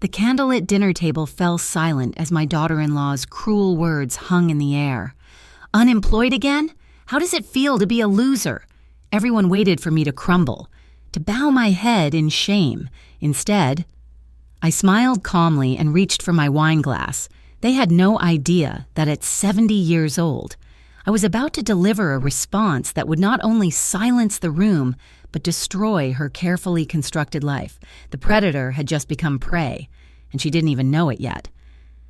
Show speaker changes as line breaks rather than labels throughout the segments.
The candlelit dinner table fell silent as my daughter-in-law's cruel words hung in the air. Unemployed again? How does it feel to be a loser? Everyone waited for me to crumble, to bow my head in shame. Instead, I smiled calmly and reached for my wine glass. They had no idea that at 70 years old, I was about to deliver a response that would not only silence the room, but destroy her carefully constructed life. The predator had just become prey, and she didn't even know it yet.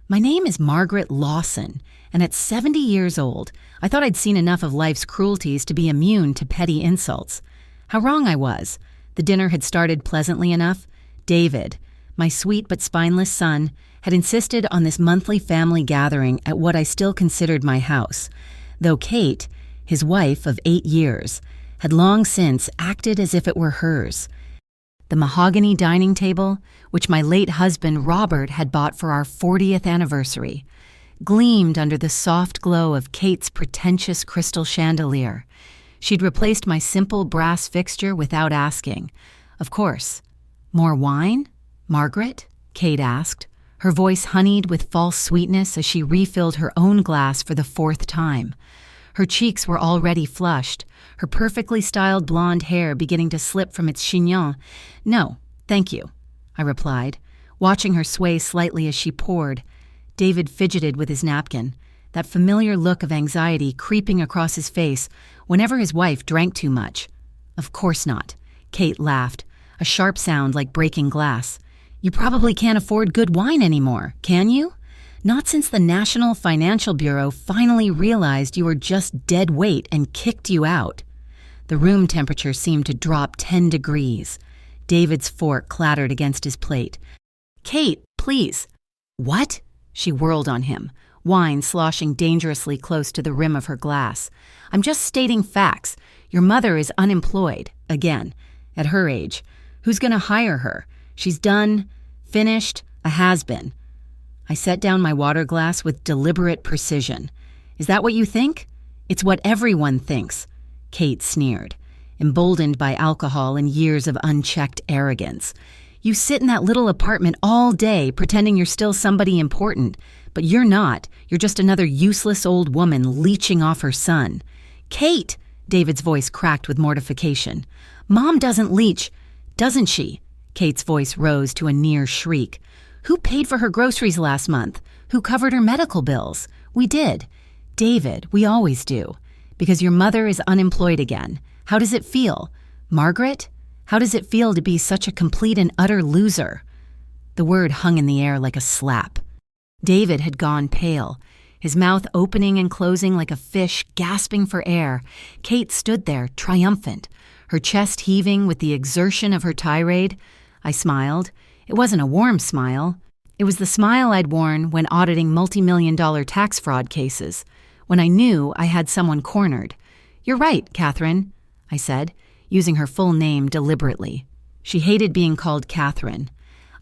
My name is Margaret Lawson, and at 70 years old, I thought I'd seen enough of life's cruelties to be immune to petty insults. How wrong I was. The dinner had started pleasantly enough. David, my sweet but spineless son, had insisted on this monthly family gathering at what I still considered my house, though Kate, his wife of 8 years, had long since acted as if it were hers. The mahogany dining table, which my late husband Robert had bought for our 40th anniversary, gleamed under the soft glow of Kate's pretentious crystal chandelier. She'd replaced my simple brass fixture without asking. Of course. More wine, Margaret? Kate asked, her voice honeyed with false sweetness as she refilled her own glass for the 4th time. Her cheeks were already flushed, her perfectly styled blonde hair beginning to slip from its chignon. No, thank you, I replied, watching her sway slightly as she poured. David fidgeted with his napkin, that familiar look of anxiety creeping across his face whenever his wife drank too much. Of course not, Kate laughed, a sharp sound like breaking glass. You probably can't afford good wine anymore, can you? Not since the National Financial Bureau finally realized you were just dead weight and kicked you out. The room temperature seemed to drop 10 degrees. David's fork clattered against his plate. Kate, please. What? She whirled on him, wine sloshing dangerously close to the rim of her glass. I'm just stating facts. Your mother is unemployed, again, at her age. Who's going to hire her? She's done, finished, a has-been. I set down my water glass with deliberate precision. Is that what you think? It's what everyone thinks, Kate sneered, emboldened by alcohol and years of unchecked arrogance. You sit in that little apartment all day pretending you're still somebody important, but you're not. You're just another useless old woman leeching off her son. Kate, David's voice cracked with mortification. Mom doesn't leech, doesn't she? Kate's voice rose to a near shriek. Who paid for her groceries last month? Who covered her medical bills? We did. David, we always do. Because your mother is unemployed again. How does it feel? Margaret? How does it feel to be such a complete and utter loser? The word hung in the air like a slap. David had gone pale, his mouth opening and closing like a fish gasping for air. Kate stood there, triumphant, her chest heaving with the exertion of her tirade. I smiled. It wasn't a warm smile. It was the smile I'd worn when auditing multi-million-dollar tax fraud cases, when I knew I had someone cornered. You're right, Catherine, I said, using her full name deliberately. She hated being called Catherine.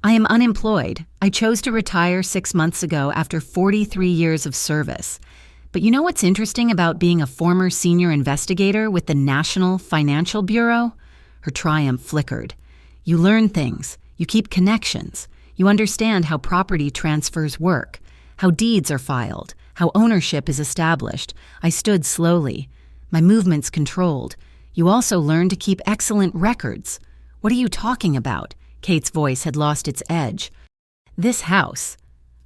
I am unemployed. I chose to retire 6 months ago after 43 years of service. But you know what's interesting about being a former senior investigator with the National Financial Bureau? Her triumph flickered. You learn things. You keep connections. You understand how property transfers work, how deeds are filed, how ownership is established. I stood slowly, my movements controlled. You also learn to keep excellent records. What are you talking about? Kate's voice had lost its edge. This house,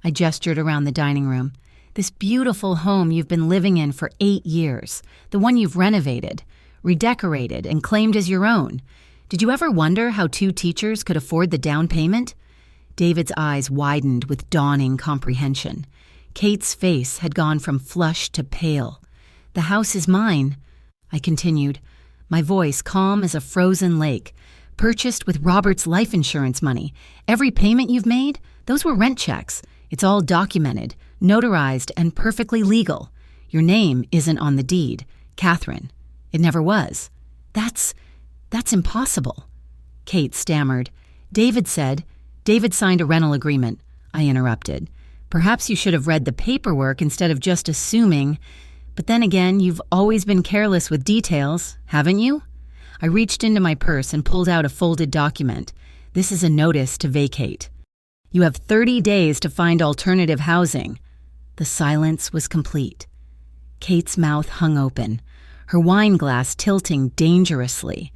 I gestured around the dining room, this beautiful home you've been living in for 8 years, the one you've renovated, redecorated, and claimed as your own. Did you ever wonder how 2 teachers could afford the down payment? David's eyes widened with dawning comprehension. Kate's face had gone from flushed to pale. The house is mine, I continued, my voice calm as a frozen lake. Purchased with Robert's life insurance money. Every payment you've made, those were rent checks. It's all documented, notarized, and perfectly legal. Your name isn't on the deed, Catherine. It never was. That's impossible. Kate stammered. David signed a rental agreement, I interrupted. Perhaps you should have read the paperwork instead of just assuming. But then again, you've always been careless with details, haven't you? I reached into my purse and pulled out a folded document. This is a notice to vacate. You have 30 days to find alternative housing." The silence was complete. Kate's mouth hung open, her wine glass tilting dangerously.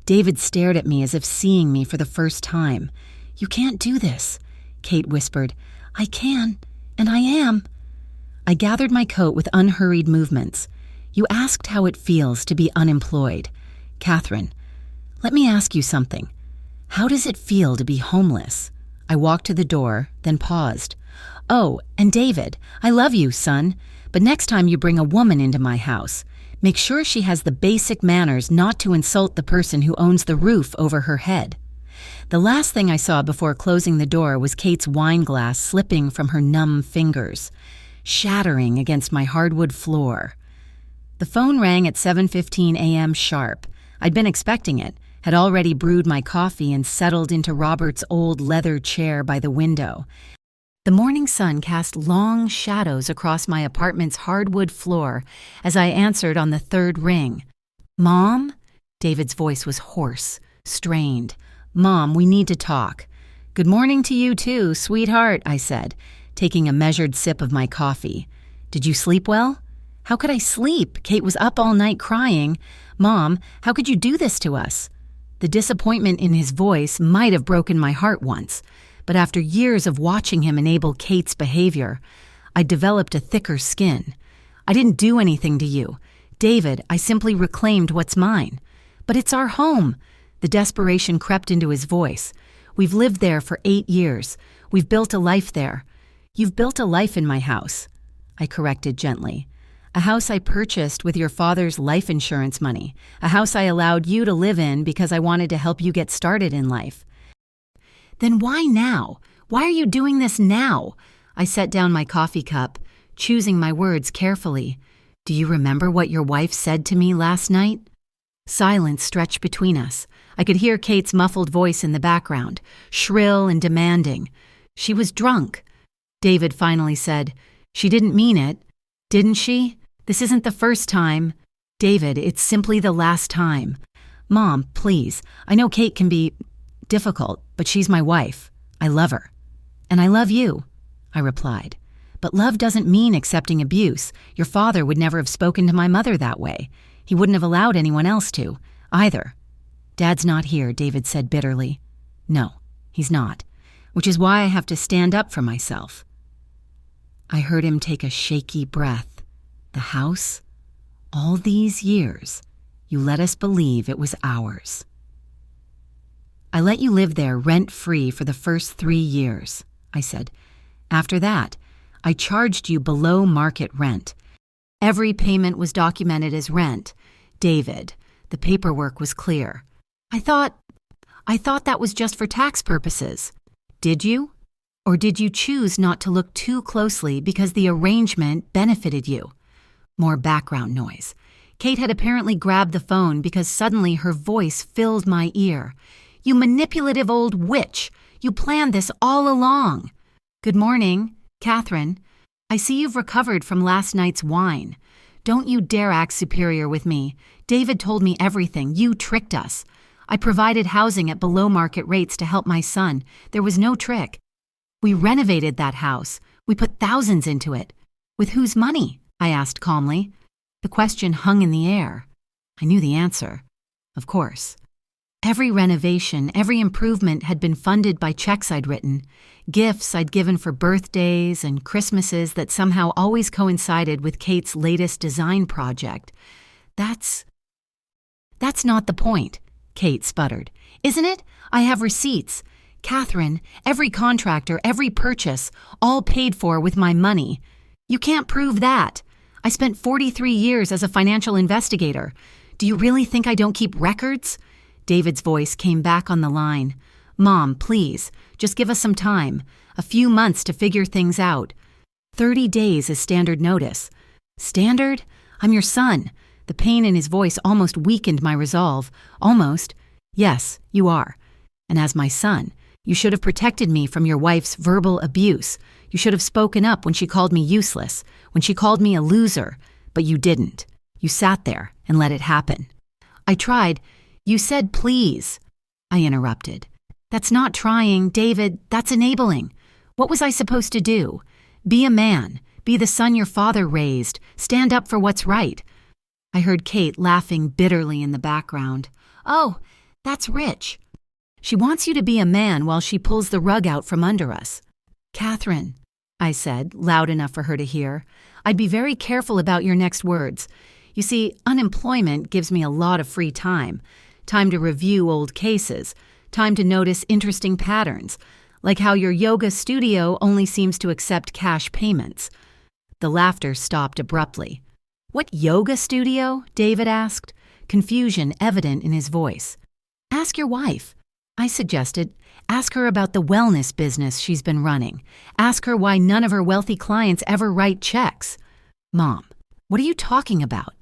David stared at me as if seeing me for the first time. "You can't do this," Kate whispered. "I can, and I am." I gathered my coat with unhurried movements. "You asked how it feels to be unemployed. Catherine, let me ask you something. How does it feel to be homeless?" I walked to the door, then paused. "Oh, and David, I love you, son, but next time you bring a woman into my house, make sure she has the basic manners not to insult the person who owns the roof over her head." The last thing I saw before closing the door was Kate's wine glass slipping from her numb fingers, shattering against my hardwood floor. The phone rang at 7:15 a.m. sharp. I'd been expecting it, had already brewed my coffee and settled into Robert's old leather chair by the window. The morning sun cast long shadows across my apartment's hardwood floor as I answered on the third ring. "Mom?" David's voice was hoarse, strained. "Mom, we need to talk." "Good morning to you too, sweetheart," I said, taking a measured sip of my coffee. "Did you sleep well?" "How could I sleep? Kate was up all night crying. Mom, how could you do this to us?" The disappointment in his voice might have broken my heart once, but after years of watching him enable Kate's behavior, I developed a thicker skin. "I didn't do anything to you. David, I simply reclaimed what's mine." "But it's our home." The desperation crept into his voice. "We've lived there for 8 years. We've built a life there." "You've built a life in my house," I corrected gently. "A house I purchased with your father's life insurance money. A house I allowed you to live in because I wanted to help you get started in life." "Then why now? Why are you doing this now?" I set down my coffee cup, choosing my words carefully. "Do you remember what your wife said to me last night?" Silence stretched between us. I could hear Kate's muffled voice in the background, shrill and demanding. "She was drunk." David finally said, "She didn't mean it, didn't she? This isn't the first time." "David, it's simply the last time." "Mom, please, I know Kate can be difficult, but she's my wife. I love her. And I love you," I replied. "But love doesn't mean accepting abuse. Your father would never have spoken to my mother that way. He wouldn't have allowed anyone else to, either." "Dad's not here," David said bitterly. "No, he's not, which is why I have to stand up for myself." I heard him take a shaky breath. "The house? All these years, you let us believe it was ours. I let you live there rent-free for the first 3 years," I said. "After that, I charged you below market rent. Every payment was documented as rent. David, the paperwork was clear. I thought that was just for tax purposes. Did you? Or did you choose not to look too closely because the arrangement benefited you?" More background noise. Kate had apparently grabbed the phone because suddenly her voice filled my ear. "You manipulative old witch! You planned this all along." "Good morning, Catherine. I see you've recovered from last night's wine. Don't you dare act superior with me. David told me everything. You tricked us. I provided housing at below market rates to help my son. There was no trick. We renovated that house. We put thousands into it." "With whose money?" I asked calmly. The question hung in the air. I knew the answer. Of course. Every renovation, every improvement had been funded by checks I'd written, gifts I'd given for birthdays and Christmases that somehow always coincided with Kate's latest design project. That's not the point," Kate sputtered. "Isn't it? I have receipts. Catherine, every contractor, every purchase, all paid for with my money. You can't prove that. I spent 43 years as a financial investigator. Do you really think I don't keep records?" David's voice came back on the line. "Mom, please, just give us some time, a few months to figure things out. 30 days is standard notice." "Standard? I'm your son." The pain in his voice almost weakened my resolve. "Almost. Yes, you are. And as my son, you should have protected me from your wife's verbal abuse. You should have spoken up when she called me useless, when she called me a loser, but you didn't. You sat there and let it happen." "I tried. You said please," I interrupted. "That's not trying, David, that's enabling. What was I supposed to do? Be a man. Be the son your father raised. Stand up for what's right. I heard Kate laughing bitterly in the background. Oh, that's Rich. She wants you to be a man while she pulls the rug out from under us. Catherine, I said, loud enough for her to hear, I'd be very careful about your next words. You see, unemployment gives me a lot of free time. Time to review old cases. Time to notice interesting patterns, like how your yoga studio only seems to accept cash payments. The laughter stopped abruptly. What yoga studio? David asked, confusion evident in his voice. Ask your wife. I suggested. Ask her about the wellness business she's been running. Ask her why none of her wealthy clients ever write checks. Mom, what are you talking about?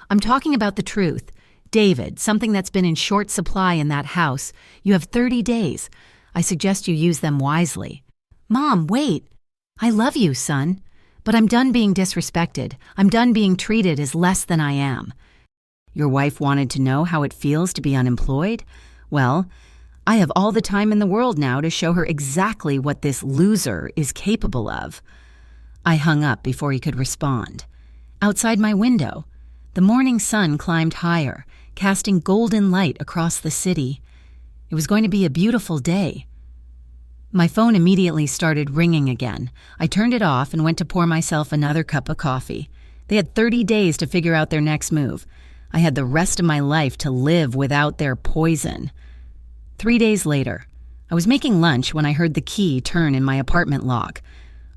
I'm talking about the truth. David, something that's been in short supply in that house. You have 30 days. I suggest you use them wisely. Mom, wait. I love you, son. But I'm done being disrespected. I'm done being treated as less than I am. Your wife wanted to know how it feels to be unemployed? Well, I have all the time in the world now to show her exactly what this loser is capable of. I hung up before he could respond. Outside my window, the morning sun climbed higher, casting golden light across the city. It was going to be a beautiful day. My phone immediately started ringing again. I turned it off and went to pour myself another cup of coffee. They had 30 days to figure out their next move. I had the rest of my life to live without their poison. 3 days later, I was making lunch when I heard the key turn in my apartment lock.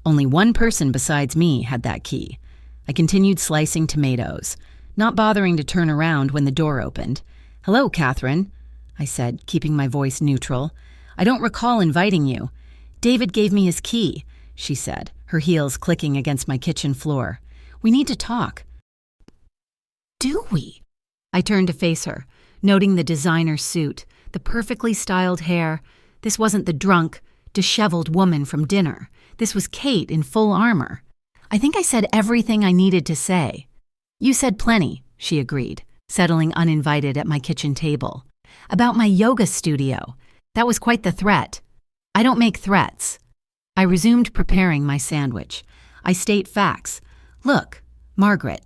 Only one person besides me had that key. I continued slicing tomatoes, not bothering to turn around when the door opened. "Hello, Catherine," I said, keeping my voice neutral. "I don't recall inviting you." "David gave me his key," she said, her heels clicking against my kitchen floor. "We need to talk." "Do we?" I turned to face her, noting the designer suit, the perfectly styled hair. This wasn't the drunk, disheveled woman from dinner. This was Kate in full armor. I think I said everything I needed to say. "You said plenty," she agreed, settling uninvited at my kitchen table. "About my yoga studio. That was quite the threat." "I don't make threats." I resumed preparing my sandwich. "I state facts. Look, Margaret."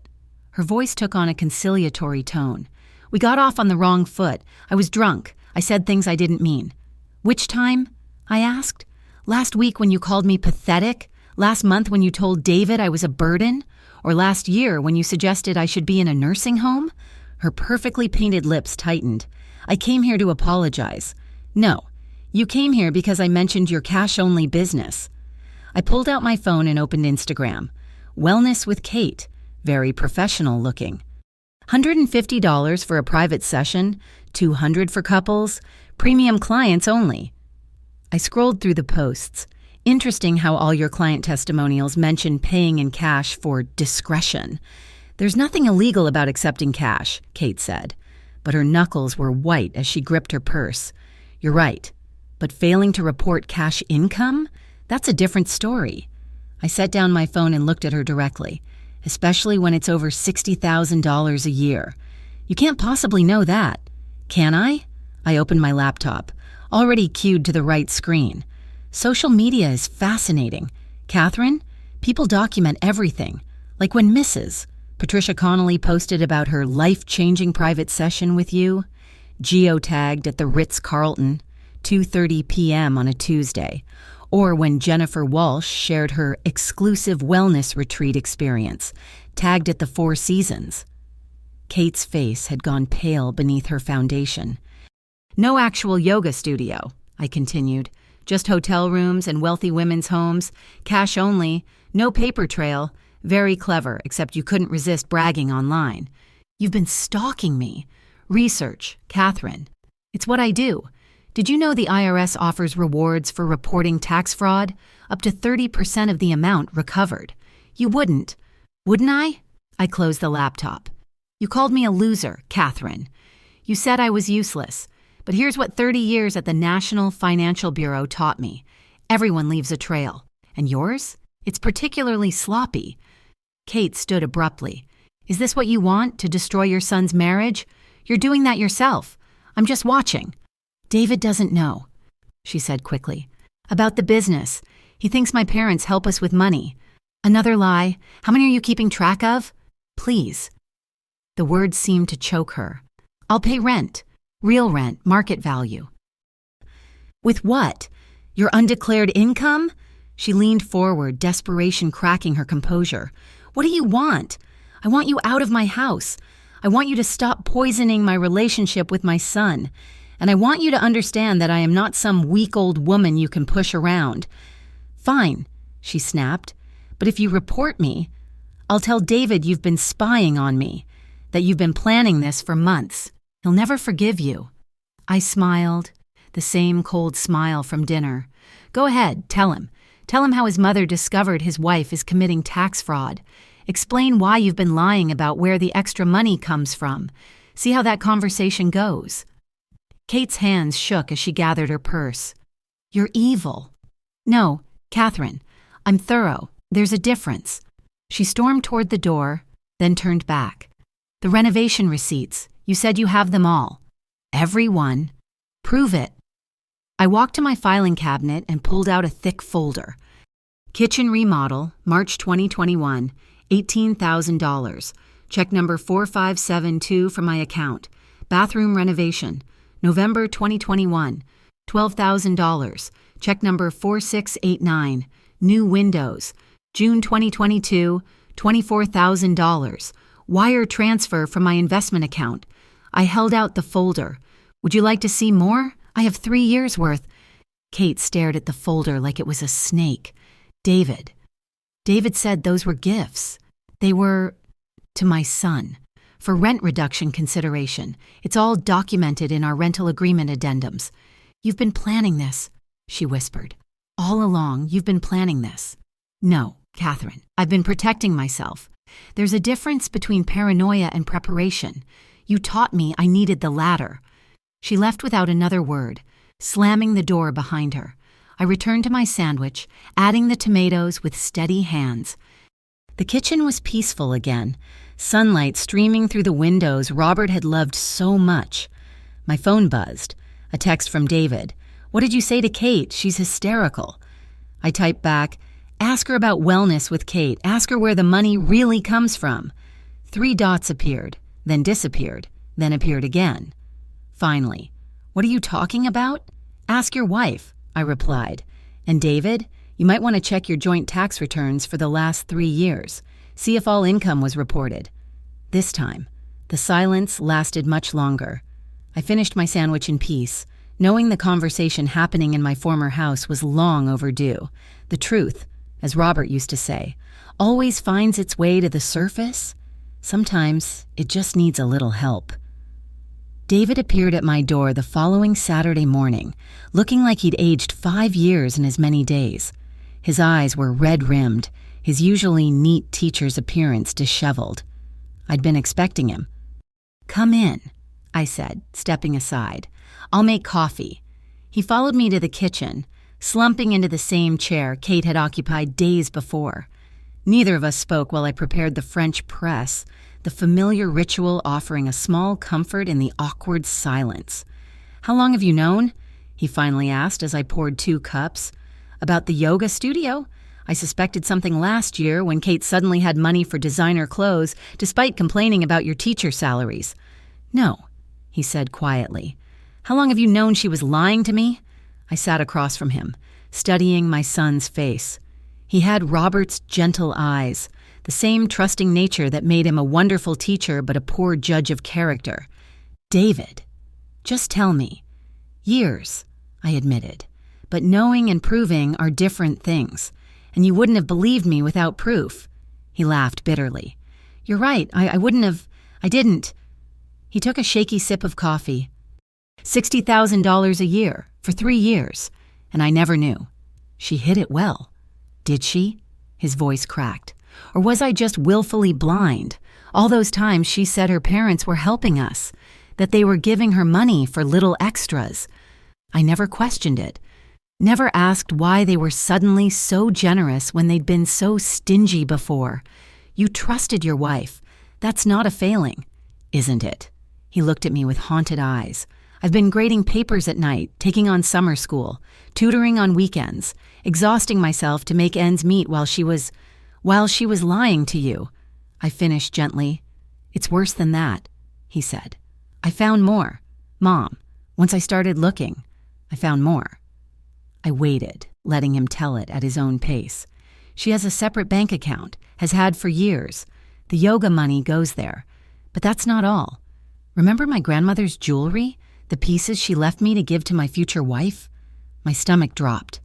Her voice took on a conciliatory tone. "We got off on the wrong foot. I was drunk. I said things I didn't mean." "Which time?" I asked. "Last week when you called me pathetic? Last month when you told David I was a burden? Or last year when you suggested I should be in a nursing home?" Her perfectly painted lips tightened. "I came here to apologize." "No, you came here because I mentioned your cash-only business." I pulled out my phone and opened Instagram. Wellness with Kate. Very professional looking. $150 for a private session, $200 for couples, premium clients only. I scrolled through the posts. Interesting how all your client testimonials mention paying in cash for discretion. "There's nothing illegal about accepting cash," Kate said, but her knuckles were white as she gripped her purse. "You're right, but failing to report cash income? That's a different story." I set down my phone and looked at her directly. "Especially when it's over $60,000 a year. You can't possibly know that. Can I?" I opened my laptop, already cued to the right screen. "Social media is fascinating. Catherine, people document everything. Like when Mrs. Patricia Connolly posted about her life-changing private session with you, geotagged at the Ritz-Carlton, 2:30 p.m. on a Tuesday. Or when Jennifer Walsh shared her exclusive wellness retreat experience, tagged at the Four Seasons. Kate's face had gone pale beneath her foundation. "No actual yoga studio," I continued. "Just hotel rooms and wealthy women's homes, cash only, no paper trail. Very clever, except you couldn't resist bragging online. You've been stalking me. Research, Catherine. It's what I do. Did you know the IRS offers rewards for reporting tax fraud? Up to 30% of the amount recovered. You wouldn't. Wouldn't I?" I closed the laptop. "You called me a loser, Catherine. You said I was useless. But here's what 30 years at the National Financial Bureau taught me. Everyone leaves a trail. And yours? It's particularly sloppy." Kate stood abruptly. "Is this what you want, to destroy your son's marriage? You're doing that yourself. I'm just watching." "David doesn't know," she said quickly. "About the business. He thinks my parents help us with money. Another lie. How many are you keeping track of? Please. The words seemed to choke her. I'll pay rent. Real rent, market value. With what? Your undeclared income? She leaned forward, desperation cracking her composure. What do you want? I want you out of my house. I want you to stop poisoning my relationship with my son. And I want you to understand that I am not some weak old woman you can push around. Fine, she snapped. But if you report me, I'll tell David you've been spying on me, that you've been planning this for months. He'll never forgive you. I smiled, the same cold smile from dinner. Go ahead, tell him. Tell him how his mother discovered his wife is committing tax fraud. Explain why you've been lying about where the extra money comes from. See how that conversation goes. Kate's hands shook as she gathered her purse. You're evil. No, Catherine, I'm thorough. There's a difference. She stormed toward the door, then turned back. The renovation receipts. You said you have them all. Every one. Prove it. I walked to my filing cabinet and pulled out a thick folder. Kitchen remodel, March 2021, $18,000. Check number 4572 from my account. Bathroom renovation, November 2021, $12,000. Check number 4689. New windows, June 2022, $24,000. Wire transfer from my investment account. I held out the folder. Would you like to see more? I have 3 years' worth. Kate stared at the folder like it was a snake. David. David said those were gifts. They were to my son, for rent reduction consideration. It's all documented in our rental agreement addendums. You've been planning this, she whispered. All along, you've been planning this. No, Catherine, I've been protecting myself. There's a difference between paranoia and preparation. You taught me I needed the latter. She left without another word, slamming the door behind her. I returned to my sandwich, adding the tomatoes with steady hands. The kitchen was peaceful again, sunlight streaming through the windows Robert had loved so much. My phone buzzed. A text from David. What did you say to Kate? She's hysterical. I typed back, ask her about wellness with Kate. Ask her where the money really comes from. 3 dots appeared, then disappeared, then appeared again. Finally, what are you talking about? Ask your wife, I replied. And David, you might want to check your joint tax returns for the last 3 years. See if all income was reported. This time, the silence lasted much longer. I finished my sandwich in peace, knowing the conversation happening in my former house was long overdue. The truth, as Robert used to say, always finds its way to the surface. Sometimes it just needs a little help. David appeared at my door the following Saturday morning, looking like he'd aged 5 years in as many days. His eyes were red-rimmed, his usually neat teacher's appearance disheveled. I'd been expecting him. Come in, I said, stepping aside. I'll make coffee. He followed me to the kitchen, slumping into the same chair Kate had occupied days before. Neither of us spoke while I prepared the French press, the familiar ritual offering a small comfort in the awkward silence. How long have you known? He finally asked as I poured 2 cups. About the yoga studio? I suspected something last year when Kate suddenly had money for designer clothes, despite complaining about your teacher salaries. No, he said quietly. How long have you known she was lying to me? I sat across from him, studying my son's face. He had Robert's gentle eyes, the same trusting nature that made him a wonderful teacher but a poor judge of character. David, just tell me. Years, I admitted. But knowing and proving are different things, and you wouldn't have believed me without proof. He laughed bitterly. You're right, I wouldn't have. I didn't. He took a shaky sip of coffee. $60,000 a year for 3 years, and I never knew. She hid it well. Did she? His voice cracked. Or was I just willfully blind? All those times she said her parents were helping us, that they were giving her money for little extras. I never questioned it. Never asked why they were suddenly so generous when they'd been so stingy before. You trusted your wife. That's not a failing, isn't it? He looked at me with haunted eyes. I've been grading papers at night, taking on summer school, tutoring on weekends, exhausting myself to make ends meet while she was lying to you. I finished gently. It's worse than that, he said. I found more. Mom, once I started looking, I found more. I waited, letting him tell it at his own pace. She has a separate bank account, has had for years. The yoga money goes there. But that's not all. Remember my grandmother's jewelry? The pieces she left me to give to my future wife? My stomach dropped.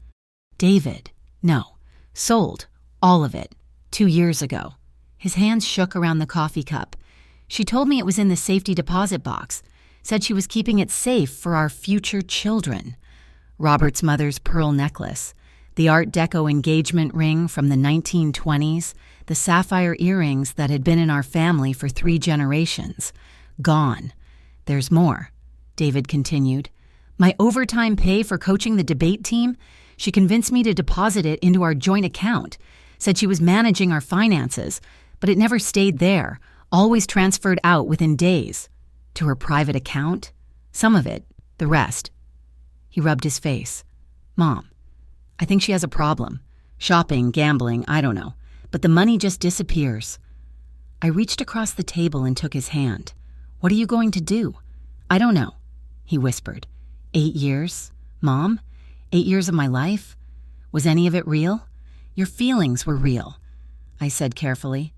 David, no, sold, all of it, 2 years ago. His hands shook around the coffee cup. She told me it was in the safety deposit box, said she was keeping it safe for our future children. Robert's mother's pearl necklace, the Art Deco engagement ring from the 1920s, the sapphire earrings that had been in our family for 3 generations. Gone. There's more, David continued. My overtime pay for coaching the debate team, she convinced me to deposit it into our joint account, said she was managing our finances, but it never stayed there, always transferred out within days. To her private account? Some of it, the rest. He rubbed his face. Mom, I think she has a problem. Shopping, gambling, I don't know. But the money just disappears. I reached across the table and took his hand. What are you going to do? I don't know, he whispered. 8 years? Mom? 8 years of my life? Was any of it real? Your feelings were real, I said carefully.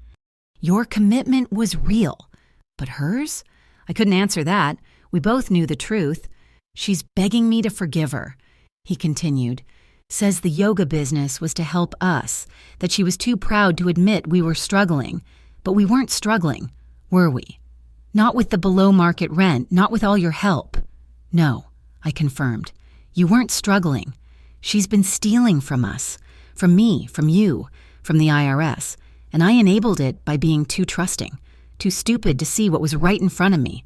Your commitment was real. But hers? I couldn't answer that. We both knew the truth. She's begging me to forgive her, he continued. Says the yoga business was to help us, that she was too proud to admit we were struggling. But we weren't struggling, were we? Not with the below-market rent, not with all your help. No, I confirmed. You weren't struggling. She's been stealing from us, from me, from you, from the IRS, and I enabled it by being too trusting, too stupid to see what was right in front of me.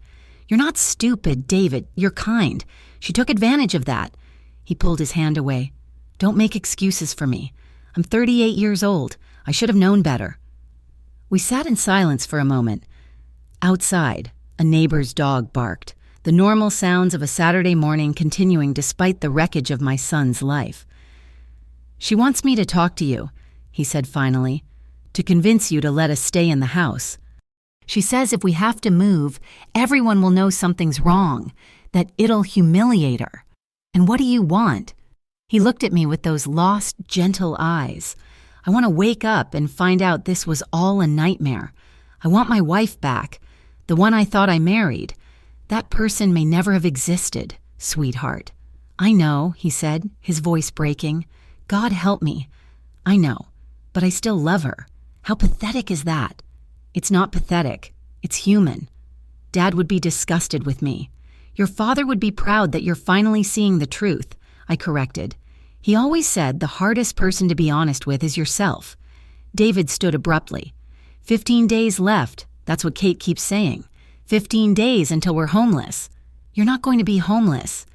You're not stupid, David. You're kind. She took advantage of that. He pulled his hand away. Don't make excuses for me. I'm 38 years old. I should have known better. We sat in silence for a moment. Outside, a neighbor's dog barked, the normal sounds of a Saturday morning continuing despite the wreckage of my son's life. She wants me to talk to you, he said finally, to convince you to let us stay in the house. She says if we have to move, everyone will know something's wrong, that it'll humiliate her. And what do you want? He looked at me with those lost, gentle eyes. I want to wake up and find out this was all a nightmare. I want my wife back, the one I thought I married. That person may never have existed, sweetheart. I know, he said, his voice breaking. God help me. I know, but I still love her. How pathetic is that? It's not pathetic. It's human. Dad would be disgusted with me. Your father would be proud that you're finally seeing the truth, I corrected. He always said the hardest person to be honest with is yourself. David stood abruptly. 15 days left, that's what Kate keeps saying. 15 days until we're homeless. You're not going to be homeless.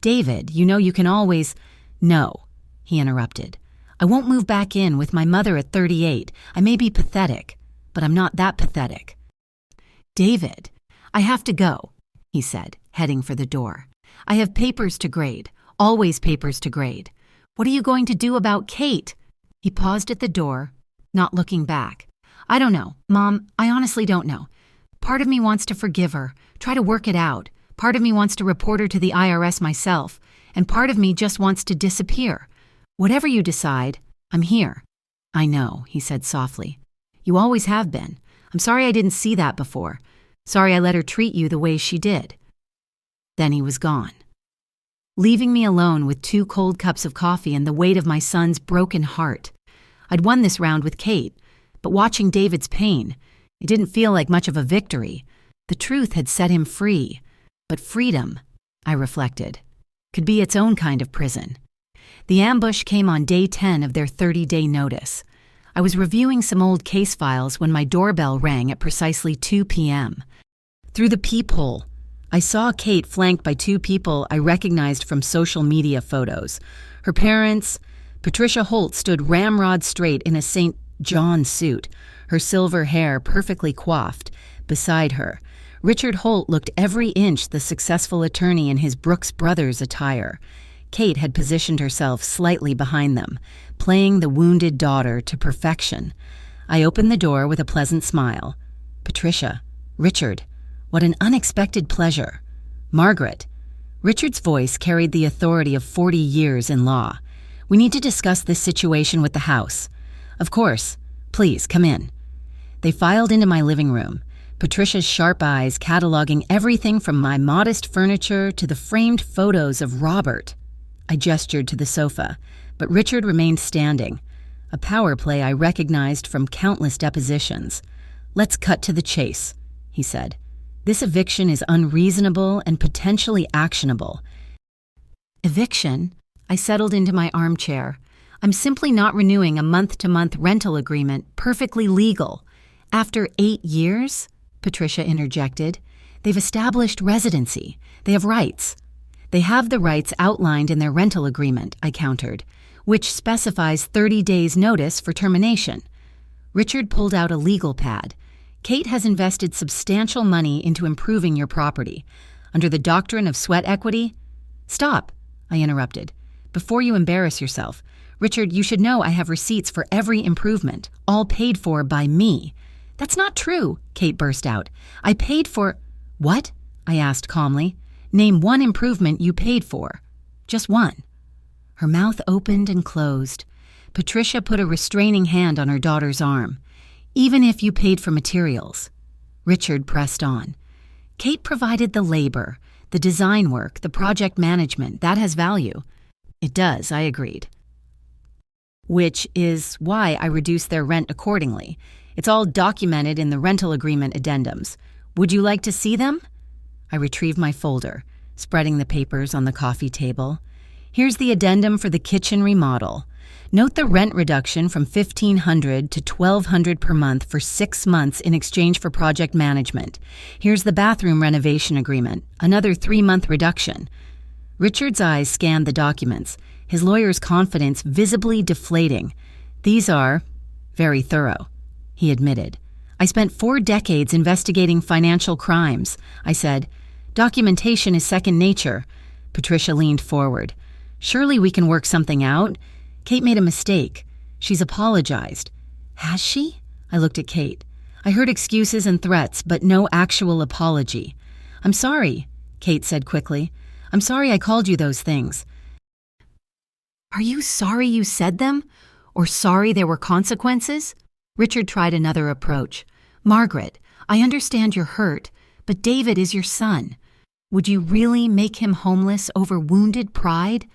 David, you know you can always... No, he interrupted. I won't move back in with my mother at 38. I may be pathetic, but I'm not that pathetic. David, I have to go, he said, heading for the door. I have papers to grade, always papers to grade. What are you going to do about Kate? He paused at the door, not looking back. I don't know, Mom, I honestly don't know. Part of me wants to forgive her, try to work it out. Part of me wants to report her to the IRS myself, and part of me just wants to disappear. Whatever you decide, I'm here. I know, he said softly. You always have been. I'm sorry I didn't see that before. Sorry I let her treat you the way she did. Then he was gone, leaving me alone with 2 cold cups of coffee and the weight of my son's broken heart. I'd won this round with Kate, but watching David's pain, it didn't feel like much of a victory. The truth had set him free. But freedom, I reflected, could be its own kind of prison. The ambush came on day 10 of their 30-day notice. I was reviewing some old case files when my doorbell rang at precisely 2 p.m. Through the peephole, I saw Kate flanked by 2 people I recognized from social media photos. Her parents, Patricia Holt, stood ramrod straight in a St. John suit, her silver hair perfectly coiffed, beside her, Richard Holt looked every inch the successful attorney in his Brooks Brothers attire. Kate had positioned herself slightly behind them, playing the wounded daughter to perfection. I opened the door with a pleasant smile. Patricia, Richard, what an unexpected pleasure. Margaret. Richard's voice carried the authority of 40 years in law. We need to discuss this situation with the house. Of course. Please, come in. They filed into my living room, Patricia's sharp eyes cataloging everything from my modest furniture to the framed photos of Robert. I gestured to the sofa, but Richard remained standing, a power play I recognized from countless depositions. Let's cut to the chase, he said. This eviction is unreasonable and potentially actionable. Eviction? I settled into my armchair. I'm simply not renewing a month-to-month rental agreement, perfectly legal. After 8 years, Patricia interjected, they've established residency. They have rights. They have the rights outlined in their rental agreement, I countered, which specifies 30 days' notice for termination. Richard pulled out a legal pad. Kate has invested substantial money into improving your property. Under the doctrine of sweat equity— Stop, I interrupted. Before you embarrass yourself, Richard, you should know I have receipts for every improvement, all paid for by me. That's not true, Kate burst out. I paid for— What? I asked calmly. Name one improvement you paid for. Just one. Her mouth opened and closed. Patricia put a restraining hand on her daughter's arm. Even if you paid for materials. Richard pressed on. Kate provided the labor, the design work, the project management. That has value. It does, I agreed. Which is why I reduced their rent accordingly. It's all documented in the rental agreement addendums. Would you like to see them? I retrieved my folder, spreading the papers on the coffee table. Here's the addendum for the kitchen remodel. Note the rent reduction from $1,500 to $1,200 per month for 6 months in exchange for project management. Here's the bathroom renovation agreement, another 3-month reduction. Richard's eyes scanned the documents, his lawyer's confidence visibly deflating. These are very thorough, he admitted. I spent 4 decades investigating financial crimes, I said. Documentation is second nature. Patricia leaned forward. Surely we can work something out. Kate made a mistake. She's apologized. Has she? I looked at Kate. I heard excuses and threats, but no actual apology. I'm sorry, Kate said quickly. I'm sorry I called you those things. Are you sorry you said them? Or sorry there were consequences? Richard tried another approach. Margaret, I understand you're hurt, but David is your son. Would you really make him homeless over wounded pride?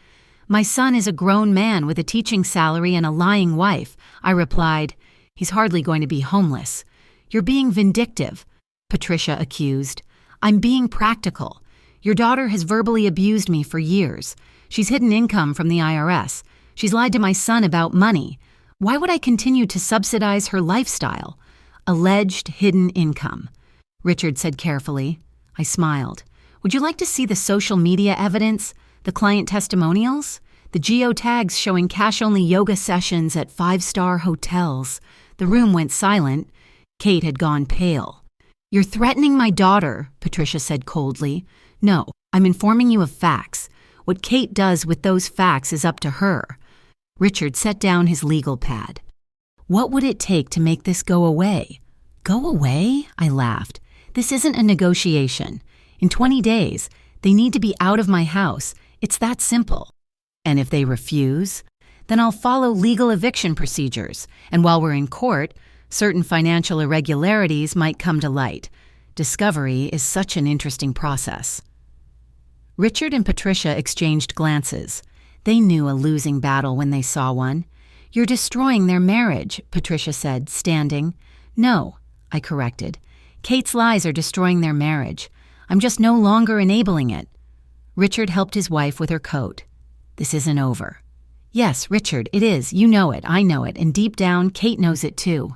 My son is a grown man with a teaching salary and a lying wife, I replied. He's hardly going to be homeless. You're being vindictive, Patricia accused. I'm being practical. Your daughter has verbally abused me for years. She's hidden income from the IRS. She's lied to my son about money. Why would I continue to subsidize her lifestyle? Alleged hidden income, Richard said carefully. I smiled. Would you like to see the social media evidence? The client testimonials? The geotags showing cash-only yoga sessions at 5-star hotels. The room went silent. Kate had gone pale. You're threatening my daughter, Patricia said coldly. No, I'm informing you of facts. What Kate does with those facts is up to her. Richard set down his legal pad. What would it take to make this go away? Go away? I laughed. This isn't a negotiation. In 20 days, they need to be out of my house. It's that simple. And if they refuse, then I'll follow legal eviction procedures. And while we're in court, certain financial irregularities might come to light. Discovery is such an interesting process. Richard and Patricia exchanged glances. They knew a losing battle when they saw one. You're destroying their marriage, Patricia said, standing. No, I corrected. Kate's lies are destroying their marriage. I'm just no longer enabling it. Richard helped his wife with her coat. This isn't over. Yes, Richard, it is. You know it. I know it. And deep down, Kate knows it too.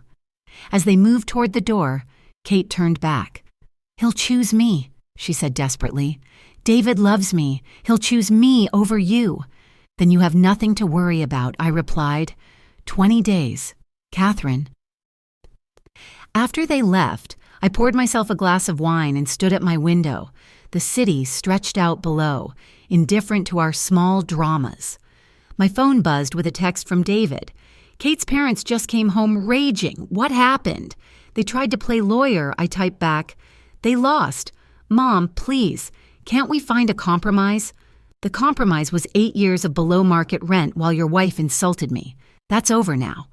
As they moved toward the door, Kate turned back. He'll choose me, she said desperately. David loves me. He'll choose me over you. Then you have nothing to worry about, I replied. 20 days. Catherine. After they left, I poured myself a glass of wine and stood at my window. The city stretched out below, indifferent to our small dramas. My phone buzzed with a text from David. Kate's parents just came home raging. What happened? They tried to play lawyer, I typed back. They lost. Mom, please, can't we find a compromise? The compromise was 8 years of below-market rent while your wife insulted me. That's over now.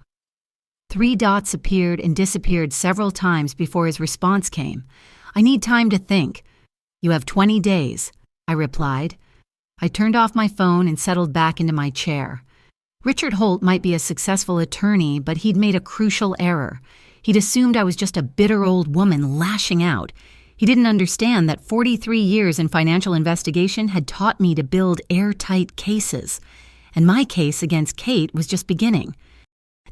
3 dots appeared and disappeared several times before his response came. I need time to think. You have 20 days, I replied. I turned off my phone and settled back into my chair. Richard Holt might be a successful attorney, but he'd made a crucial error. He'd assumed I was just a bitter old woman lashing out. He didn't understand that 43 years in financial investigation had taught me to build airtight cases. And my case against Kate was just beginning.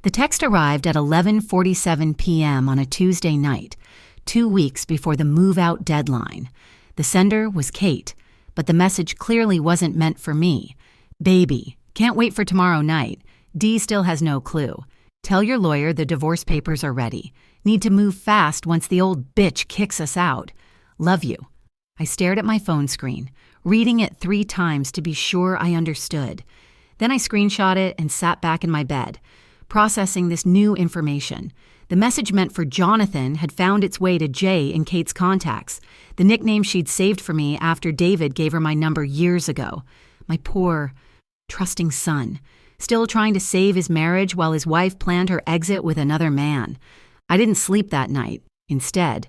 The text arrived at 11:47 p.m. on a Tuesday night, 2 weeks before the move-out deadline. The sender was Kate, but the message clearly wasn't meant for me. Baby, can't wait for tomorrow night. Dee still has no clue. Tell your lawyer the divorce papers are ready. Need to move fast once the old bitch kicks us out. Love you. I stared at my phone screen, reading it 3 times to be sure I understood. Then I screenshot it and sat back in my bed, processing this new information. The message meant for Jonathan had found its way to Jay in Kate's contacts, the nickname she'd saved for me after David gave her my number years ago. My poor, trusting son, still trying to save his marriage while his wife planned her exit with another man. I didn't sleep that night. Instead,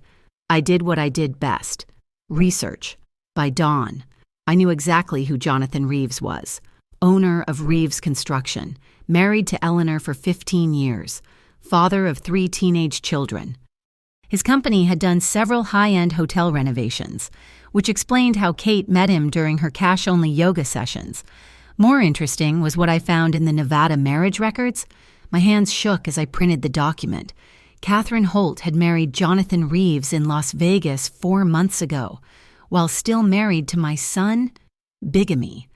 I did what I did best. Research. By dawn, I knew exactly who Jonathan Reeves was. Owner of Reeves Construction, married to Eleanor for 15 years, father of 3 teenage children. His company had done several high-end hotel renovations, which explained how Kate met him during her cash-only yoga sessions. More interesting was what I found in the Nevada marriage records. My hands shook as I printed the document. Catherine Holt had married Jonathan Reeves in Las Vegas 4 months ago, while still married to my son. Bigamy.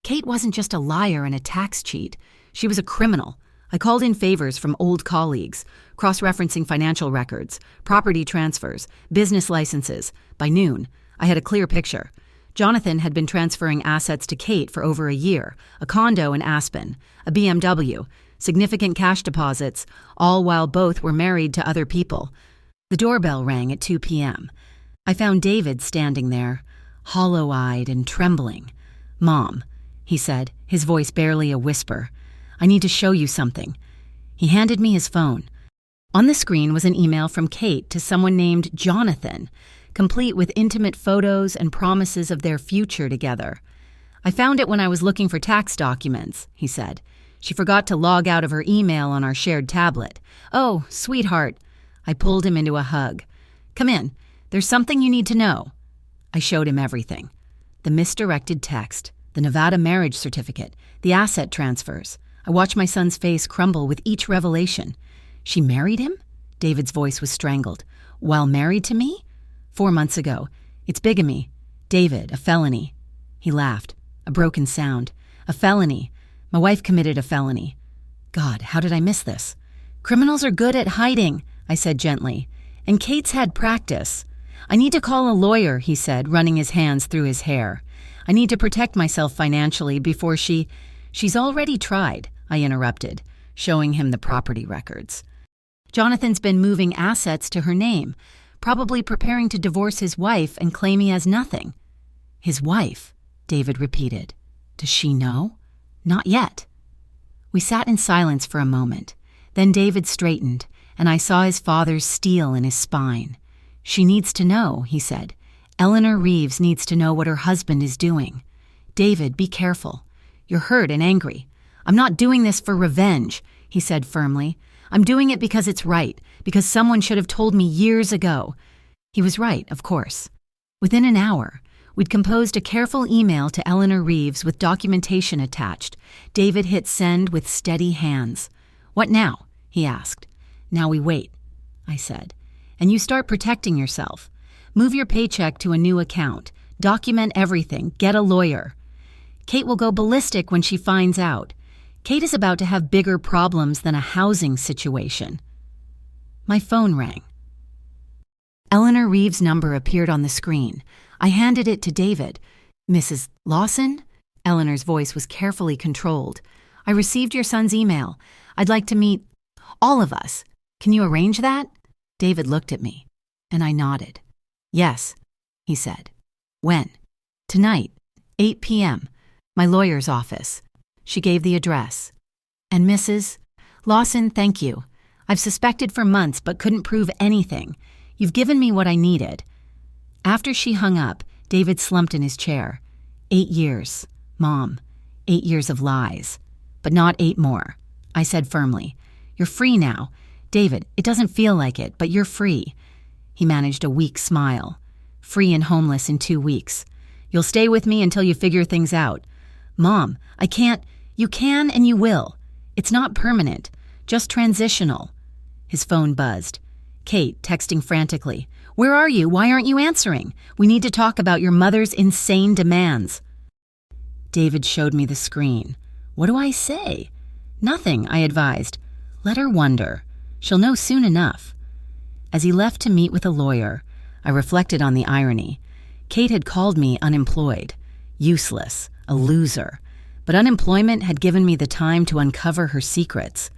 Kate wasn't just a liar and a tax cheat. She was a criminal. I called in favors from old colleagues, cross-referencing financial records, property transfers, business licenses. By noon, I had a clear picture. Jonathan had been transferring assets to Kate for over a year, a condo in Aspen, a BMW, significant cash deposits, all while both were married to other people. The doorbell rang at 2 p.m. I found David standing there, hollow-eyed and trembling. "Mom," he said, his voice barely a whisper, "I need to show you something." He handed me his phone. On the screen was an email from Kate to someone named Jonathan, complete with intimate photos and promises of their future together. "I found it when I was looking for tax documents," he said. "She forgot to log out of her email on our shared tablet." "Oh, sweetheart." I pulled him into a hug. "Come in. There's something you need to know." I showed him everything. The misdirected text, the Nevada marriage certificate, the asset transfers. I watched my son's face crumble with each revelation. "She married him?" David's voice was strangled. "While married to me?" 4 months ago. It's bigamy. David, a felony." He laughed. A broken sound. "A felony. My wife committed a felony." God, how did I miss this? "Criminals are good at hiding," I said gently. "And Kate's had practice." "I need to call a lawyer," he said, running his hands through his hair. "I need to protect myself financially before She's already tried," I interrupted, showing him the property records. "Jonathan's been moving assets to her name, probably preparing to divorce his wife and claim he has nothing." "His wife," David repeated. "Does she know?" "Not yet." We sat in silence for a moment. Then David straightened, and I saw his father's steel in his spine. "She needs to know," he said. "Eleanor Reeves needs to know what her husband is doing. David, be careful. You're hurt and angry. I'm not doing this for revenge," he said firmly. "I'm doing it because it's right, because someone should have told me years ago." He was right, of course. Within an hour, we'd composed a careful email to Eleanor Reeves with documentation attached. David hit send with steady hands. "What now?" he asked. "Now we wait," I said. "And you start protecting yourself. Move your paycheck to a new account. Document everything. Get a lawyer. Kate will go ballistic when she finds out. Kate is about to have bigger problems than a housing situation." My phone rang. Eleanor Reeves' number appeared on the screen. I handed it to David. "Mrs. Lawson?" Eleanor's voice was carefully controlled. "I received your son's email. I'd like to meet all of us. Can you arrange that?" David looked at me, and I nodded. "Yes," he said. "When?" "Tonight, 8 p.m., my lawyer's office." She gave the address. "And Mrs. Lawson, thank you. I've suspected for months but couldn't prove anything. You've given me what I needed." After she hung up, David slumped in his chair. 8 years, Mom. 8 years of lies. But not 8 more. I said firmly, "You're free now. David, it doesn't feel like it, but you're free." He managed a weak smile. "Free and homeless in 2 weeks. You'll stay with me until you figure things out." "Mom, I can't." "You can and you will. It's not permanent, just transitional." His phone buzzed. Kate, texting frantically. "Where are you? Why aren't you answering? We need to talk about your mother's insane demands." David showed me the screen. "What do I say?" "Nothing," I advised. "Let her wonder. She'll know soon enough." As he left to meet with a lawyer, I reflected on the irony. Kate had called me unemployed, useless, a loser. But unemployment had given me the time to uncover her secrets.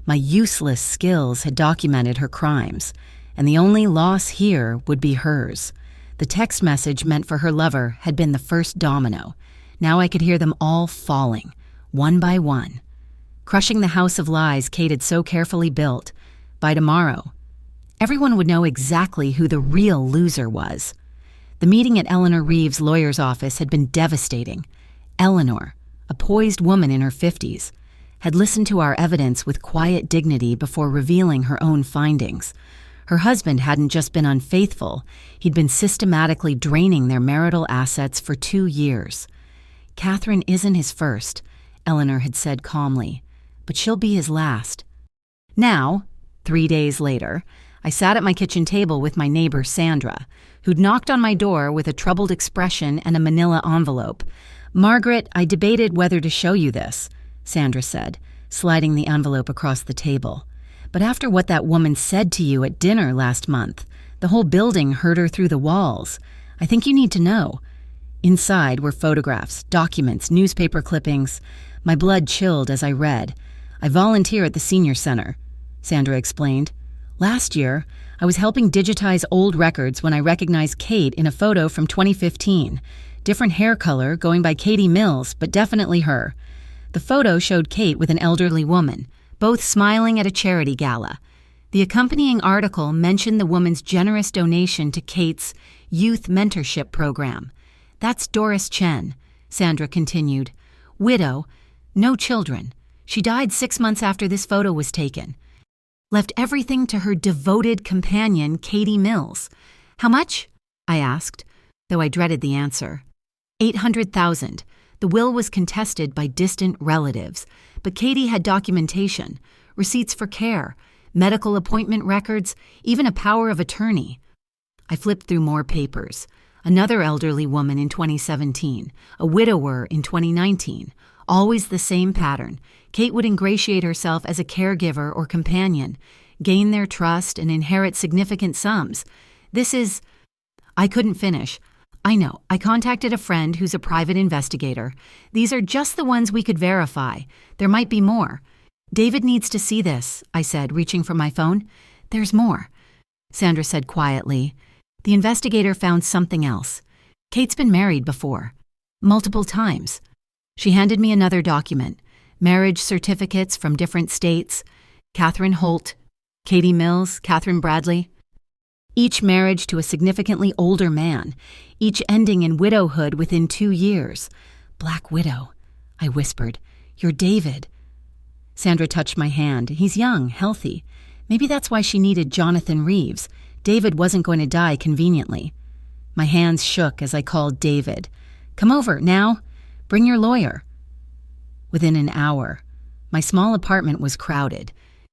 My useless skills had documented her crimes, and the only loss here would be hers. The text message meant for her lover had been the first domino. Now I could hear them all falling, one by one. Crushing the house of lies Kate had so carefully built. By tomorrow, everyone would know exactly who the real loser was. The meeting at Eleanor Reeves' lawyer's office had been devastating. Eleanor, a poised woman in her 50s, had listened to our evidence with quiet dignity before revealing her own findings. Her husband hadn't just been unfaithful, he'd been systematically draining their marital assets for 2 years. "Catherine isn't his first," Eleanor had said calmly, "but she'll be his last." Now, 3 days later, I sat at my kitchen table with my neighbor Sandra, who'd knocked on my door with a troubled expression and a manila envelope. "Margaret, I debated whether to show you this," Sandra said, sliding the envelope across the table. "But after what that woman said to you at dinner last month, the whole building heard her through the walls. I think you need to know." Inside were photographs, documents, newspaper clippings. My blood chilled as I read. "I volunteer at the senior center," Sandra explained. "Last year, I was helping digitize old records when I recognized Kate in a photo from 2015. Different hair color, going by Katie Mills, but definitely her. The photo showed Kate with an elderly woman, both smiling at a charity gala. The accompanying article mentioned the woman's generous donation to Kate's youth mentorship program. That's Doris Chen," Sandra continued. "Widow, no children. She died 6 months after this photo was taken. Left everything to her devoted companion, Katie Mills." "How much?" I asked, though I dreaded the answer. $800,000. The will was contested by distant relatives, but Katie had documentation, receipts for care, medical appointment records, even a power of attorney. I flipped through more papers. Another elderly woman in 2017, a widower in 2019. Always the same pattern. Kate would ingratiate herself as a caregiver or companion, gain their trust, and inherit significant sums. This is... I couldn't finish. "I know. I contacted a friend who's a private investigator. These are just the ones we could verify. There might be more." "David needs to see this," I said, reaching for my phone. "There's more," Sandra said quietly. The investigator found something else. Kate's been married before. Multiple times. She handed me another document. Marriage certificates from different states. Catherine Holt, Katie Mills, Catherine Bradley. Each marriage to a significantly older man, each ending in widowhood within 2 years. "Black widow," I whispered. "You're David." Sandra touched my hand. "He's young, healthy. Maybe that's why she needed Jonathan Reeves. David wasn't going to die conveniently." My hands shook as I called David. "Come over, now. Bring your lawyer." Within an hour, my small apartment was crowded.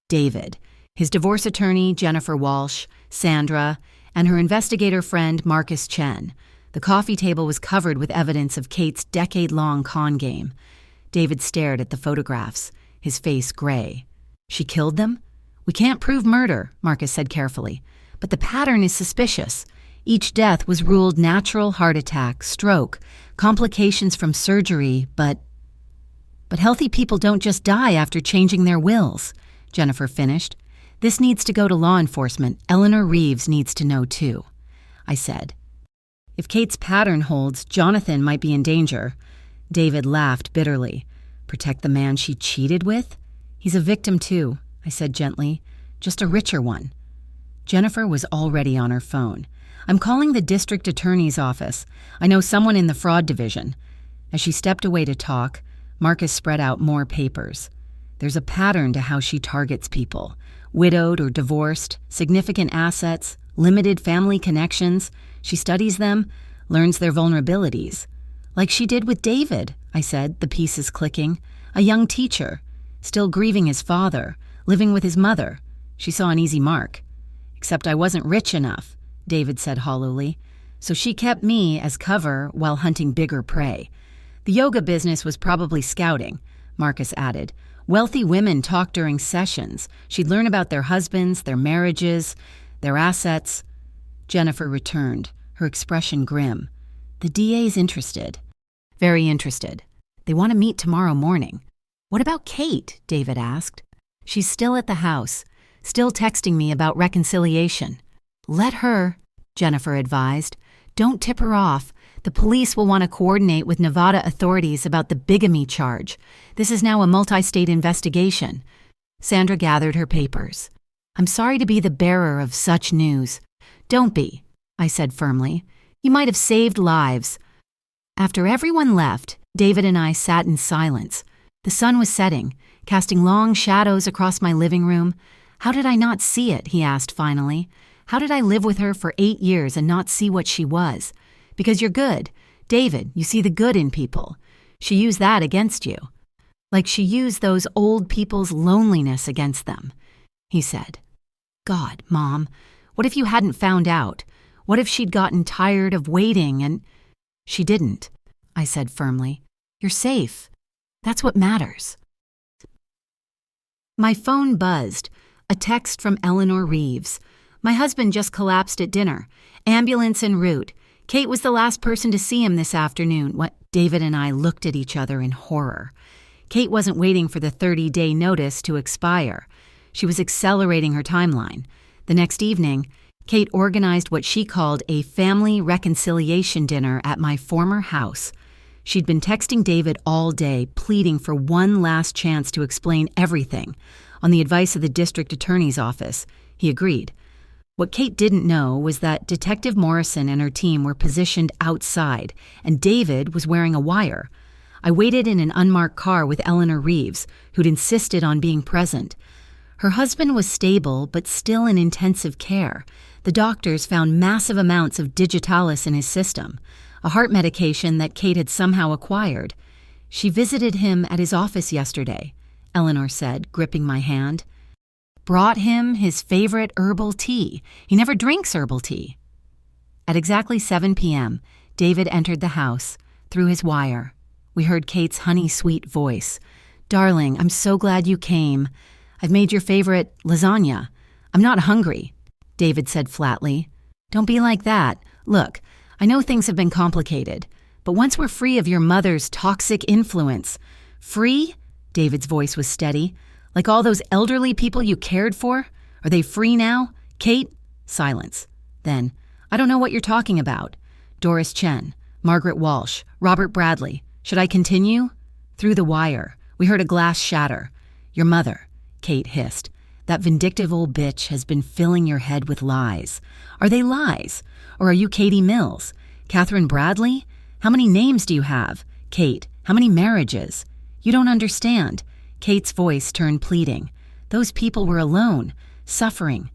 David, his divorce attorney, Jennifer Walsh, Sandra, and her investigator friend, Marcus Chen. The coffee table was covered with evidence of Kate's decade-long con game. David stared at the photographs, his face gray. "She killed them?" "We can't prove murder," Marcus said carefully. but the pattern is suspicious. Each death was ruled natural heart attack, stroke, complications from surgery, but healthy people don't just die after changing their wills, Jennifer finished. This needs to go to law enforcement. Eleanor Reeves needs to know too, I said. If Kate's pattern holds, Jonathan might be in danger. David laughed bitterly. Protect the man she cheated with? He's a victim too, I said gently, just a richer one. Jennifer was already on her phone. I'm calling the district attorney's office. I know someone in the fraud division. As she stepped away to talk, Marcus spread out more papers. There's a pattern to how she targets people. Widowed or divorced, significant assets, limited family connections. She studies them, learns their vulnerabilities. Like she did with David, I said, the pieces clicking. A young teacher, still grieving his father, living with his mother. She saw an easy mark. Except I wasn't rich enough, David said hollowly. So she kept me as cover while hunting bigger prey. The yoga business was probably scouting, Marcus added. Wealthy women talked during sessions. She'd learn about their husbands, their marriages, their assets. Jennifer returned, her expression grim. The DA's interested. Very interested. They want to meet tomorrow morning. What about Kate? David asked. She's still at the house, still texting me about reconciliation. Let her, Jennifer advised. Don't tip her off. The police will want to coordinate with Nevada authorities about the bigamy charge. This is now a multi-state investigation. Sandra gathered her papers. I'm sorry to be the bearer of such news. Don't be, I said firmly. You might have saved lives. After everyone left, David and I sat in silence. The sun was setting, casting long shadows across my living room. How did I not see it? He asked finally. How did I live with her for 8 years and not see what she was? Because you're good. David, you see the good in people. She used that against you. Like she used those old people's loneliness against them, he said. God, Mom, what if you hadn't found out? What if she'd gotten tired of waiting and... She didn't, I said firmly. You're safe. That's what matters. My phone buzzed. A text from Eleanor Reeves. My husband just collapsed at dinner. Ambulance en route. Kate was the last person to see him this afternoon. David and I looked at each other in horror. Kate wasn't waiting for the 30-day notice to expire. She was accelerating her timeline. The next evening, Kate organized what she called a family reconciliation dinner at my former house. She'd been texting David all day, pleading for one last chance to explain everything. On the advice of the district attorney's office, he agreed. What Kate didn't know was that Detective Morrison and her team were positioned outside, and David was wearing a wire. I waited in an unmarked car with Eleanor Reeves, who'd insisted on being present. Her husband was stable, but still in intensive care. The doctors found massive amounts of digitalis in his system, a heart medication that Kate had somehow acquired. She visited him at his office yesterday, Eleanor said, gripping my hand. Brought him his favorite herbal tea. He never drinks herbal tea. At exactly 7 p.m., David entered the house, through his wire. We heard Kate's honey-sweet voice. Darling, I'm so glad you came. I've made your favorite lasagna. I'm not hungry, David said flatly. Don't be like that. Look, I know things have been complicated, but once we're free of your mother's toxic influence... Free? David's voice was steady. Like all those elderly people you cared for? Are they free now? Kate? Silence. Then, I don't know what you're talking about. Doris Chen, Margaret Walsh, Robert Bradley. Should I continue? Through the wire, we heard a glass shatter. Your mother, Kate hissed. That vindictive old bitch has been filling your head with lies. Are they lies? Or are you Katie Mills? Catherine Bradley? How many names do you have? Kate, how many marriages? You don't understand. Kate's voice turned pleading. Those people were alone, suffering.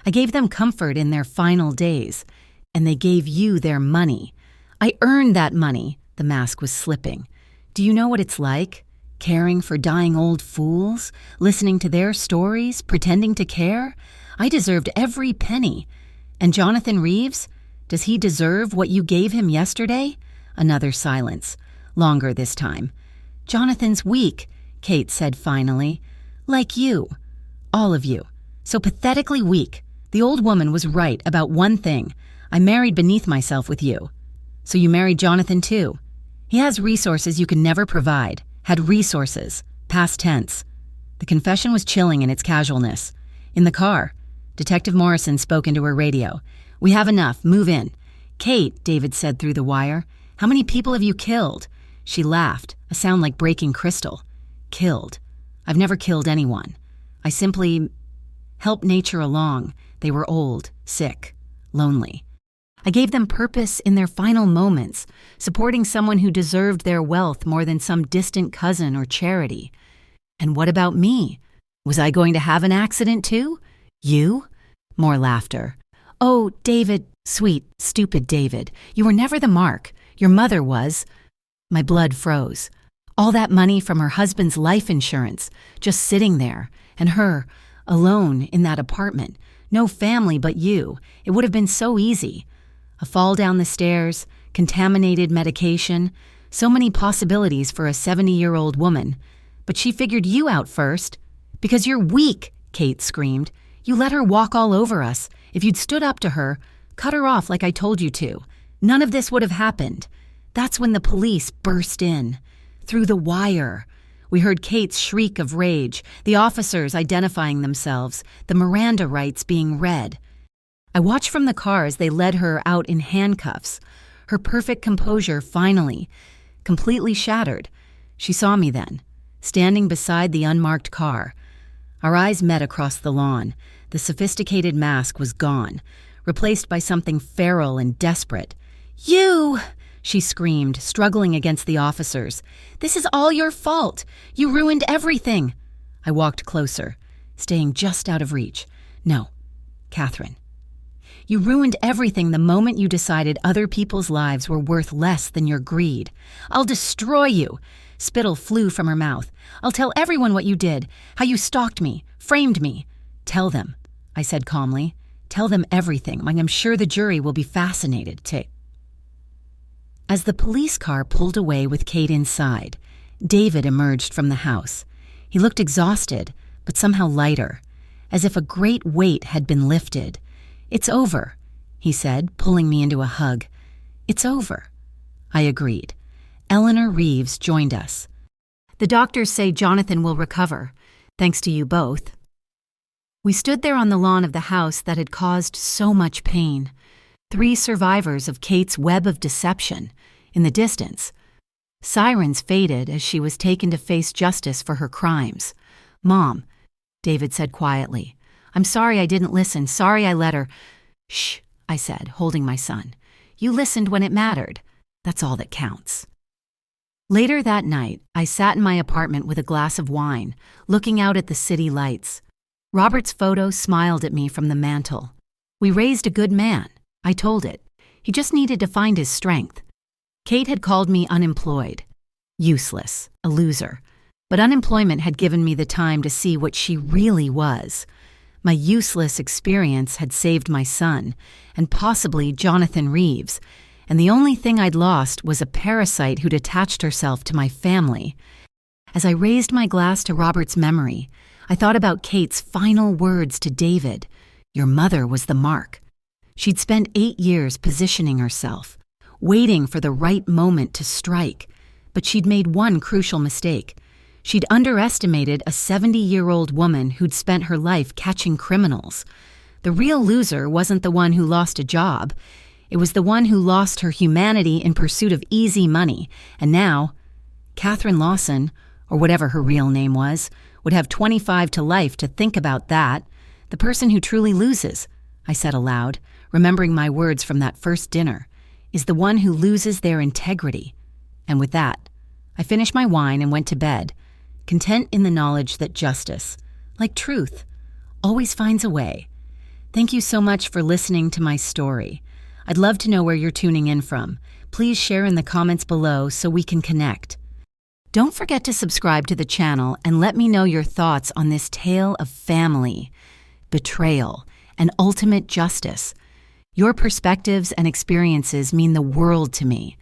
I gave them comfort in their final days, and they gave you their money. I earned that money, the mask was slipping. Do you know what it's like? Caring for dying old fools, listening to their stories, pretending to care? I deserved every penny. And Jonathan Reeves? Does he deserve what you gave him yesterday? Another silence, longer this time. Jonathan's weak, Kate said finally. Like you. All of you. So pathetically weak. The old woman was right about one thing. I married beneath myself with you. So you married Jonathan too. He has resources you can never provide. Had resources. Past tense. The confession was chilling in its casualness. In the car, Detective Morrison spoke into her radio. We have enough. Move in. Kate, David said through the wire. How many people have you killed? She laughed, a sound like breaking crystal. Killed. I've never killed anyone. I simply helped nature along. They were old, sick, lonely. I gave them purpose in their final moments, supporting someone who deserved their wealth more than some distant cousin or charity. And what about me? Was I going to have an accident too? You? More laughter. Oh, David, sweet, stupid David, you were never the mark. Your mother was. My blood froze. All that money from her husband's life insurance, just sitting there, and her, alone in that apartment. No family but you. It would have been so easy. A fall down the stairs, contaminated medication, so many possibilities for a 70-year-old woman. But she figured you out first. Because you're weak, Kate screamed. You let her walk all over us. If you'd stood up to her, cut her off like I told you to, none of this would have happened. That's when the police burst in. Through the wire. We heard Kate's shriek of rage, the officers identifying themselves, the Miranda rights being read. I watched from the car as they led her out in handcuffs, her perfect composure finally, completely shattered. She saw me then, standing beside the unmarked car. Our eyes met across the lawn. The sophisticated mask was gone, replaced by something feral and desperate. You! She screamed, struggling against the officers. This is all your fault. You ruined everything. I walked closer, staying just out of reach. No, Catherine. You ruined everything the moment you decided other people's lives were worth less than your greed. I'll destroy you. Spittle flew from her mouth. I'll tell everyone what you did, how you stalked me, framed me. Tell them, I said calmly. Tell them everything. I'm sure the jury will be fascinated to. As the police car pulled away with Kate inside, David emerged from the house. He looked exhausted, but somehow lighter, as if a great weight had been lifted. It's over, he said, pulling me into a hug. It's over. I agreed. Eleanor Reeves joined us. The doctors say Jonathan will recover, thanks to you both. We stood there on the lawn of the house that had caused so much pain. 3 survivors of Kate's web of deception, in the distance. Sirens faded as she was taken to face justice for her crimes. Mom, David said quietly. I'm sorry I didn't listen. Sorry I let her. Shh, I said, holding my son. You listened when it mattered. That's all that counts. Later that night, I sat in my apartment with a glass of wine, looking out at the city lights. Robert's photo smiled at me from the mantel. We raised a good man, I told it. He just needed to find his strength. Kate had called me unemployed. Useless, a loser. But unemployment had given me the time to see what she really was. My useless experience had saved my son, and possibly Jonathan Reeves, and the only thing I'd lost was a parasite who'd attached herself to my family. As I raised my glass to Robert's memory, I thought about Kate's final words to David. Your mother was the mark. She'd spent 8 years positioning herself, waiting for the right moment to strike, but she'd made one crucial mistake. She'd underestimated a 70-year-old woman who'd spent her life catching criminals. The real loser wasn't the one who lost a job. It was the one who lost her humanity in pursuit of easy money. And now, Catherine Lawson, or whatever her real name was, would have 25 to life to think about that. The person who truly loses, I said aloud, remembering my words from that first dinner, is the one who loses their integrity. And with that, I finished my wine and went to bed, content in the knowledge that justice, like truth, always finds a way. Thank you so much for listening to my story. I'd love to know where you're tuning in from. Please share in the comments below so we can connect. Don't forget to subscribe to the channel and let me know your thoughts on this tale of family, betrayal, and ultimate justice. Your perspectives and experiences mean the world to me.